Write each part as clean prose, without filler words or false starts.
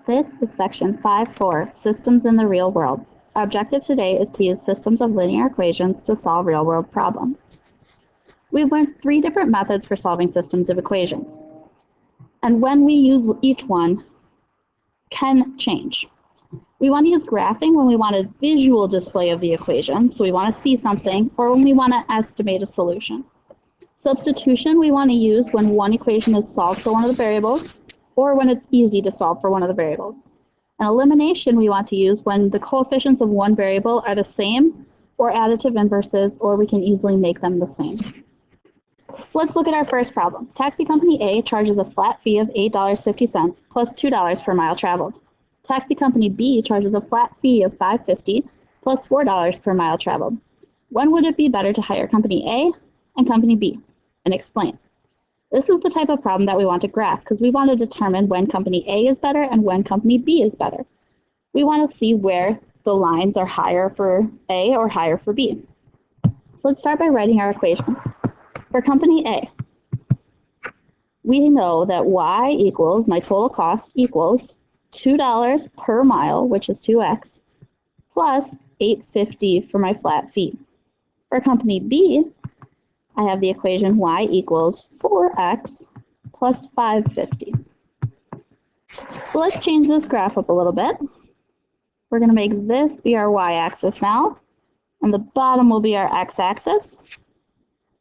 This is section 5.4, Systems in the Real World. Our objective today is to use systems of linear equations to solve real-world problems. We've learned 3 different methods for solving systems of equations. And when we use each one, can change. We want to use graphing when we want a visual display of the equation, so we want to see something, or when we want to estimate a solution. Substitution we want to use when one equation is solved for one of the variables, or when it's easy to solve for one of the variables. And elimination we want to use when the coefficients of one variable are the same, or additive inverses, or we can easily make them the same. Let's look at our first problem. Taxi company A charges a flat fee of $8.50 plus $2 per mile traveled. Taxi company B charges a flat fee of $5.50 plus $4 per mile traveled. When would it be better to hire company A and company B? And explain. This is the type of problem that we want to graph because we want to determine when company A is better and when company B is better. We want to see where the lines are higher for A or higher for B. So let's start by writing our equation. For company A, we know that Y equals my total cost equals $2 per mile, which is 2x, plus $8.50 for my flat fee. For company B, I have the equation Y equals 4x plus $5.50. So let's change this graph up a little bit. We're going to make this be our y-axis now, and the bottom will be our x-axis.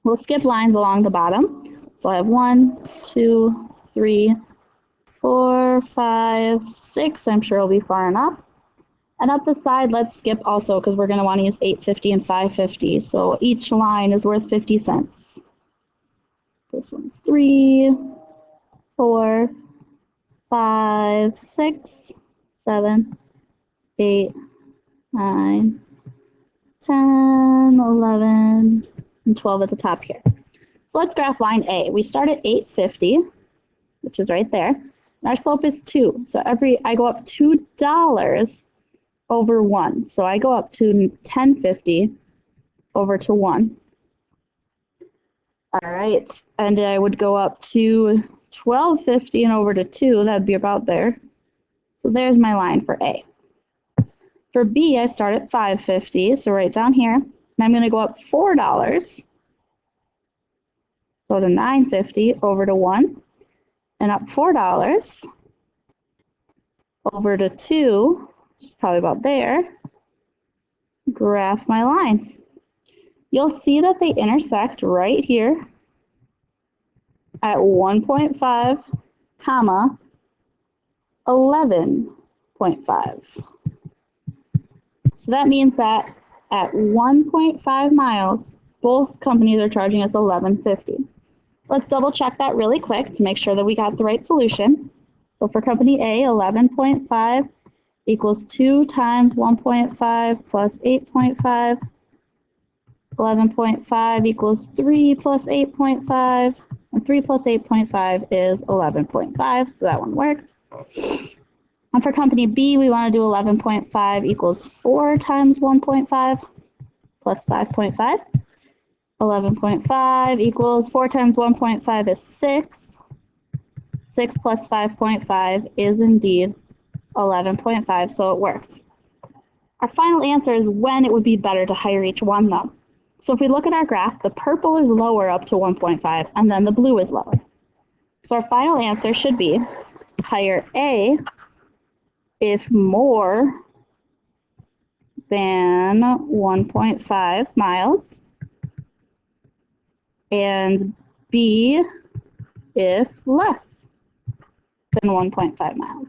We'll skip lines along the bottom. So I have 1, 2, 3, 4, 5, 6. I'm sure it'll be far enough. And up the side, let's skip also because we're going to want to use $8.50 and $5.50. So each line is worth 50 cents. This one's 3, 4, 5, 6, 7, 8, 9, 10, 11, and 12 at the top here. So let's graph line A. We start at $8.50, which is right there. And our slope is 2. So I go up $2 over 1. So I go up to $10.50 over to 1. All right, and I would go up to $12.50 and over to 2. That'd be about there. So there's my line for A. For B, I start at $5.50, so right down here. And I'm going to go up $4. So to $9.50 over to 1. And up $4 over to 2. Which is probably about there. Graph my line. You'll see that they intersect right here at 1.5, comma, 11.5. So that means that at 1.5 miles, both companies are charging us $11.50. Let's double check that really quick to make sure that we got the right solution. So for company A, 11.5 equals 2 times 1.5 plus 8.5. 11.5 equals 3 plus 8.5. And 3 plus 8.5 is 11.5, so that one worked. And for company B, we want to do 11.5 equals 4 times 1.5 plus 5.5. 11.5 equals 4 times 1.5 is 6. 6 plus 5.5 is indeed 11.5, so it worked. Our final answer is when it would be better to hire each one, though. So if we look at our graph, the purple is lower up to 1.5, and then the blue is lower. So our final answer should be hire A if more than 1.5 miles, and B if less than 1.5 miles.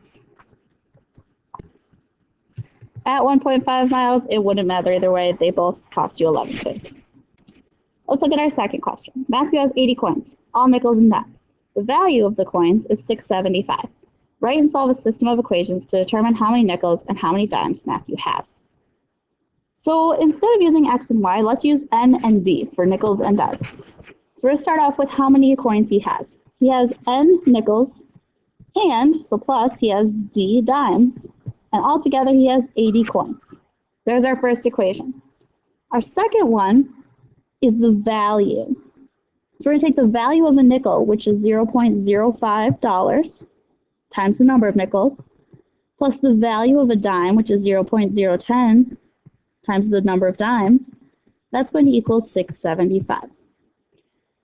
At 1.5 miles, it wouldn't matter either way. They both cost you $11.50. Let's look at our second question. Matthew has 80 coins, all nickels and dimes. The value of the coins is $6.75. Write and solve a system of equations to determine how many nickels and how many dimes Matthew has. So instead of using X and Y, let's use N and D for nickels and dimes. So we're going to start off with how many coins he has. He has N nickels, and, so plus, he has D dimes. And altogether, he has 80 coins. There's our first equation. Our second one is the value. So we're going to take the value of a nickel, which is $0.05, times the number of nickels, plus the value of a dime, which is 0.010 times the number of dimes, that's going to equal 675.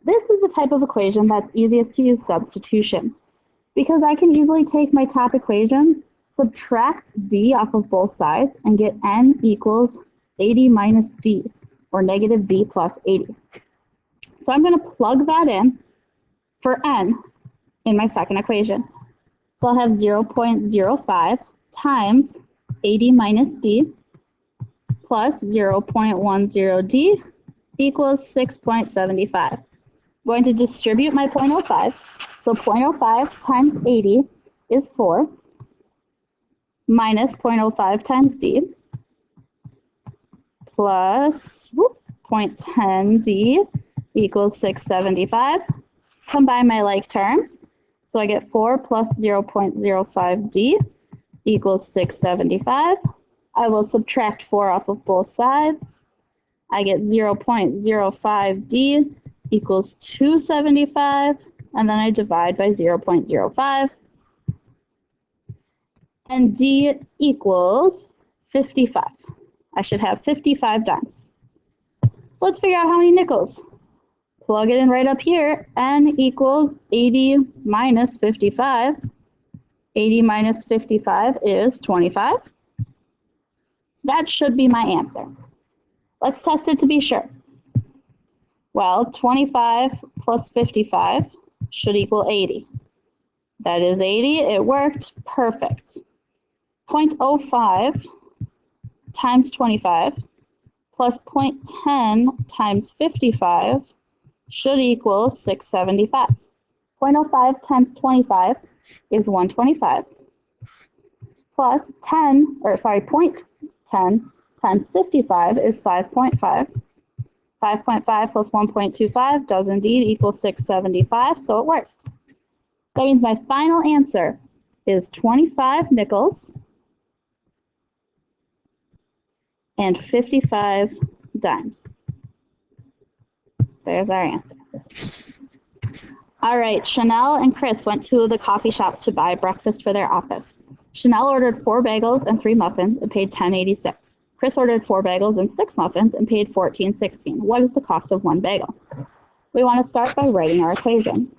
This is the type of equation that's easiest to use substitution, because I can easily take my top equation, subtract d off of both sides, and get n equals 80 minus d, or negative d plus 80. So I'm going to plug that in for n in my second equation. So I'll have 0.05 times 80 minus d plus 0.10d equals 6.75. I'm going to distribute my 0.05. So 0.05 times 80 is 4 minus 0.05 times d plus 0.10d equals 675. Combine my like terms. So I get 4 plus 0.05d equals 675. I will subtract 4 off of both sides. I get 0.05d equals 275, and then I divide by 0.05. And d equals 55. I should have 55 dimes. Let's figure out how many nickels. Plug it in right up here. N equals 80 minus 55. 80 minus 55 is 25. That should be my answer. Let's test it to be sure. Well, 25 plus 55 should equal 80. That is 80. It worked. Perfect. 0.05 times 25 plus 0.10 times 55 should equal 675. 0.05 times 25 is 125 plus 0.10 times 55 is 5.5. 5.5 plus 1.25 does indeed equal 675, so it works. That means my final answer is 25 nickels and 55 dimes. There's our answer. All right, Chanel and Chris went to the coffee shop to buy breakfast for their office. Chanel ordered 4 bagels and 3 muffins and paid $10.86. Chris ordered 4 bagels and 6 muffins and paid $14.16. What is the cost of 1 bagel? We want to start by writing our equations.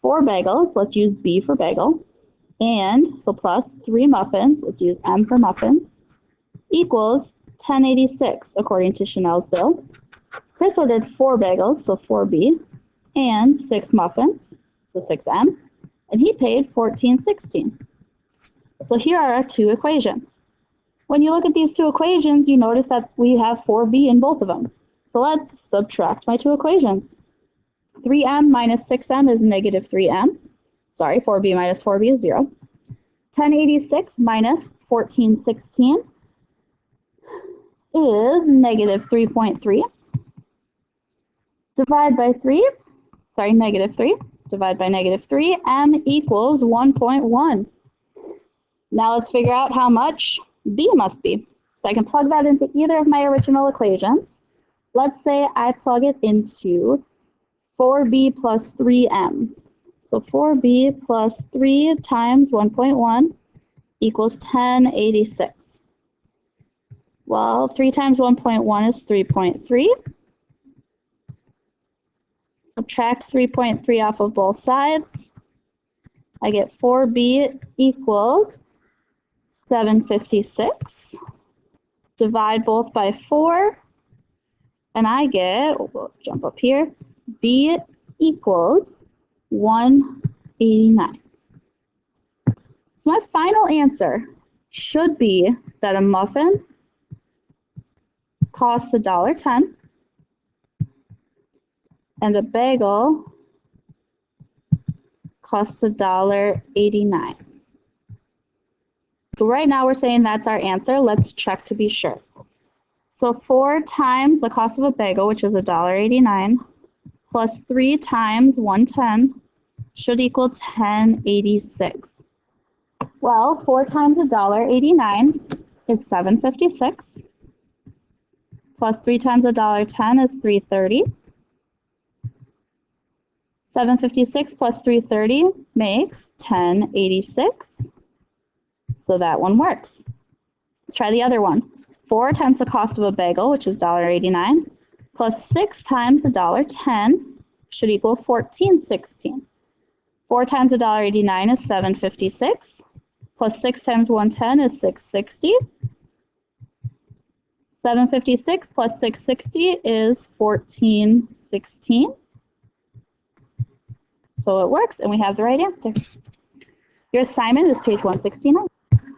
4 bagels, let's use B for bagel, and so plus 3 muffins, let's use M for muffins, equals $10.86 according to Chanel's bill. Chris ordered 4 bagels, so 4B, and 6 muffins, so 6M, and he paid $14.16. So here are our 2 equations. When you look at these 2 equations, you notice that we have 4B in both of them. So let's subtract my 2 equations. 3M minus 6M is negative 3M. Sorry, 4B minus 4B is 0. 1086 minus 1416 is negative 3.3. Divide by 3. Sorry, negative 3. Divide by negative 3. M equals 1.1. Now let's figure out how much B must be. So I can plug that into either of my original equations. Let's say I plug it into 4B plus 3M. So 4B plus 3 times 1.1 equals 1086. Well, 3 times 1.1 is 3.3. Subtract 3.3 off of both sides. I get 4B equals 756. Divide both by 4. And I get, we'll jump up here, B equals 189. So my final answer should be that a muffin costs $1.10 and a bagel costs $1.89. So right now we're saying that's our answer. Let's check to be sure. So 4 times the cost of a bagel, which is $1.89, plus 3 times 110 should equal 1086. Well, 4 times $1.89 is 756. Plus 3 times $1.10 is 330. 756 plus 330 makes 1086. So So that one works. Let's try the other one. 4 times the cost of a bagel, which is $1.89, plus 6 times $1.10 should equal $14.16. 4 times $1.89 is $7.56, plus 6 times 110 is $6.60. 756 plus 660 is 1416. So it works, and we have the right answer. Your assignment is page 169.